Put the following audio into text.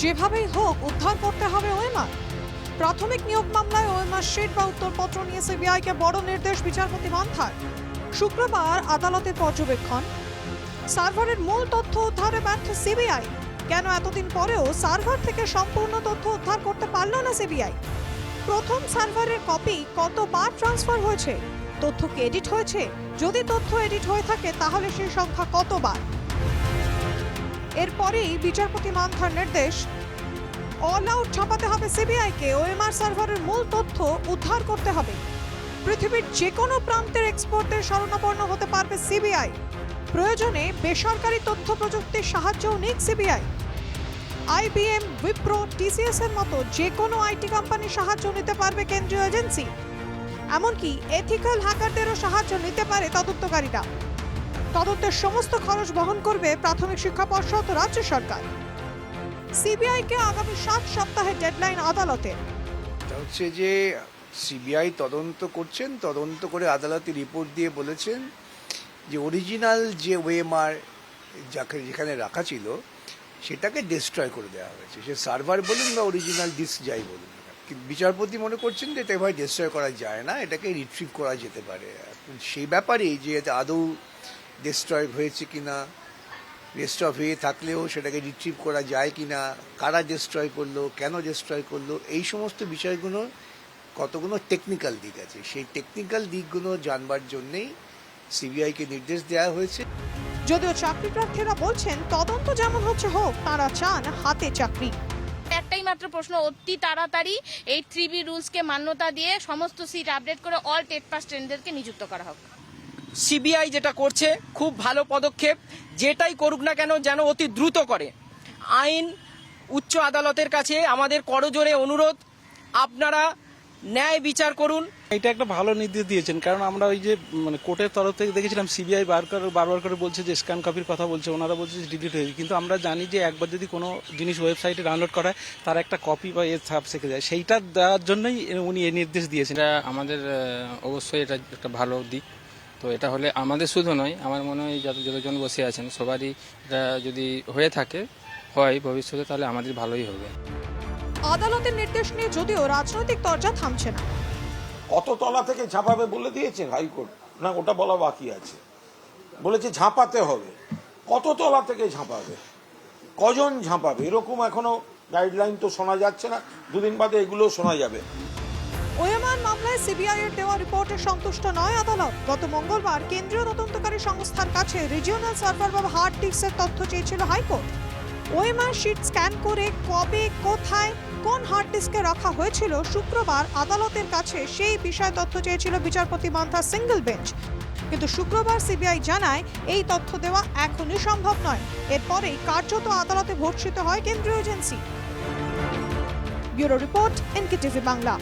যেভাবেই হোক উদ্ধার করতে হবে ওএমআর। প্রাথমিক নিয়োগ মামলায় ওএমআর শিট বা উত্তরপত্র নিয়ে সিবিআইকে বড় নির্দেশ বিচারপতি মান্থার। শুক্রবার আদালতের পর্যবেক্ষণ। সার্ভারের মূল তথ্য উদ্ধারে ব্যর্থ সিবিআই। কেন এতদিন পরেও সার্ভার থেকে সম্পূর্ণ তথ্য উদ্ধার করতে পারল না সিবিআই? প্রথম সার্ভারের কপি কতবার ট্রান্সফার হয়েছে? তথ্য কি এডিট হয়েছে? যদি তথ্য এডিট হয়ে থাকে তাহলে সেই সংখ্যা কতবার? এরপরেই বিচারপতি মান্থার নির্দেশ, অল আউট ছাপাতে হবে সিবিআইকে। ওএমআর সার্ভারের মূল তথ্য উদ্ধার করতে হবে। পৃথিবীর যে কোনো প্রান্তের এক্সপার্টদের শরণাপন্ন হতে পারবে সিবিআই। প্রয়োজনে বেসরকারি তথ্য প্রযুক্তির সাহায্যও নিক সিবিআই। আইবিএম, উইপ্রো, টিসিএস এর মতো যে কোনো আইটি কোম্পানির সাহায্য নিতে পারবে কেন্দ্রীয় এজেন্সি। এমনকি এথিক্যাল হ্যাকারদেরও সাহায্য নিতে পারে তদন্তকারীরা। তদন্তের সমস্ত খরচ বহন করবে প্রাথমিক শিক্ষা পর্ষদ ও রাজ্য সরকার। সিবিআইকে আগামী 7 সপ্তাহের ডেডলাইন আদালতের। হচ্ছে যে সিবিআই তদন্ত করছেন, তদন্ত করে আদালতে রিপোর্ট দিয়ে বলেছেন যে অরিজিনাল যে ওএমআর যাকে যেখানে রাখা ছিল সেটাকে ডিস্ট্রয় করে দেওয়া হয়েছে। সে সার্ভার বলুন বা অরিজিনাল ডিস্ক যাই বলুন, বিচারপতি মনে করছেন যে এটা এভাবে ডিস্ট্রয় করা যায় না, এটাকে রিট্রিভ করা যেতে পারে। সেই ব্যাপারেই যে আদৌ ডিস্ট্রয় হয়েছে কিনা, ডিস্ট্রয় হয়ে থাকলেও সেটাকে রিট্রিভ করা যায় কিনা, কারা ডিস্ট্রয় করলো, কেন ডিস্ট্রয় করলো, এই সমস্ত বিষয়গুলো কতগুলো টেকনিক্যাল দিক আছে। সেই টেকনিক্যাল দিকগুলো জানবার জন্যেই সিবিআইকে নির্দেশ দেওয়া হয়েছে। যদিও চাকরি প্রার্থীরা বলছেন তদন্ত যেমন হচ্ছে হোক, তারা চান হাতে চাকরি। একটাই মাত্র প্রশ্ন, অতি তাড়াতাড়ি এই 3B রুলসকে মান্যতা দিয়ে সমস্ত সিট আপডেট করে অল টেট পাস ট্রেন্ডারকে নিযুক্ত করা হোক। সিবিআই যেটা করছে খুব ভালো পদক্ষেপ, যেটাই করুক না কেন যেন অতি দ্রুত করে। আইন উচ্চ আদালতের কাছে আমাদের করজোরে অনুরোধ, আপনারা ন্যায় বিচার করুন। এটা একটা ভালো নির্দেশ দিয়েছেন, কারণ আমরা ওই যে কোর্টের তরফ থেকে দেখেছিলাম সিবিআই বারবার করে বলছে যে স্ক্যান কপির কথা বলছে, ওনারা বলছে যে ডিলিট হয়েছে, কিন্তু আমরা জানি যে একবার যদি কোনো জিনিস ওয়েবসাইটে ডাউনলোড করা হয় তার একটা কপি বা ছাপ থেকে যায়, সেইটা দেওয়ার জন্যই উনি এই নির্দেশ দিয়েছেন। এটা আমাদের অবশ্যই এটা একটা ভালো দিক। তো এটা হলে আমাদের শুধু নয়, আমার মনে হয় যতজন বসে আছেন সবারই এটা যদি হয়ে থাকে হয় ভবিষ্যতে, তাহলে আমাদের ভালোই হবে। আদালতের নির্দেশ নিয়ে যদিও রাজনৈতিক তরজা থামছে না। কত তলা থেকে ঝাঁপাবে বলে দিয়েছেন হাইকোর্ট, না ওটা বলা বাকি আছে? বলেছে ঝাঁপাতে হবে। কত তলা থেকে ঝাঁপাবে, কজন ঝাঁপাবে, এরকম এখনো গাইডলাইন তো শোনা যাচ্ছে না। দুদিন বাদে এগুলো শোনা যাবে। ওএমআর মামলায় সিবিআই এর দেওয়া রিপোর্টে সন্তুষ্ট নয় আদালত। গত মঙ্গলবার কেন্দ্রীয় তদন্তকারী সংস্থার কাছে রিজিওনাল সার্ভার বা হার্ড ডিস্কের তথ্য চেয়েছিল হাইকোর্ট। ওএমআর শিট স্ক্যান করে কবে, কোথায়, কোন হার্ড ডিস্কে রাখা হয়েছিল শুক্রবার আদালতের কাছে সেই বিষয় তথ্য চেয়েছিল বিচারপতি মান্থার সিঙ্গেল বেঞ্চ। কিন্তু শুক্রবার সিবিআই জানায় এই তথ্য দেওয়া এখনই সম্ভব নয়। এরপরেই কার্যত আদালতে ভর্ৎসিত হয় কেন্দ্রীয় agency. Bureau report, NKTV Bangla.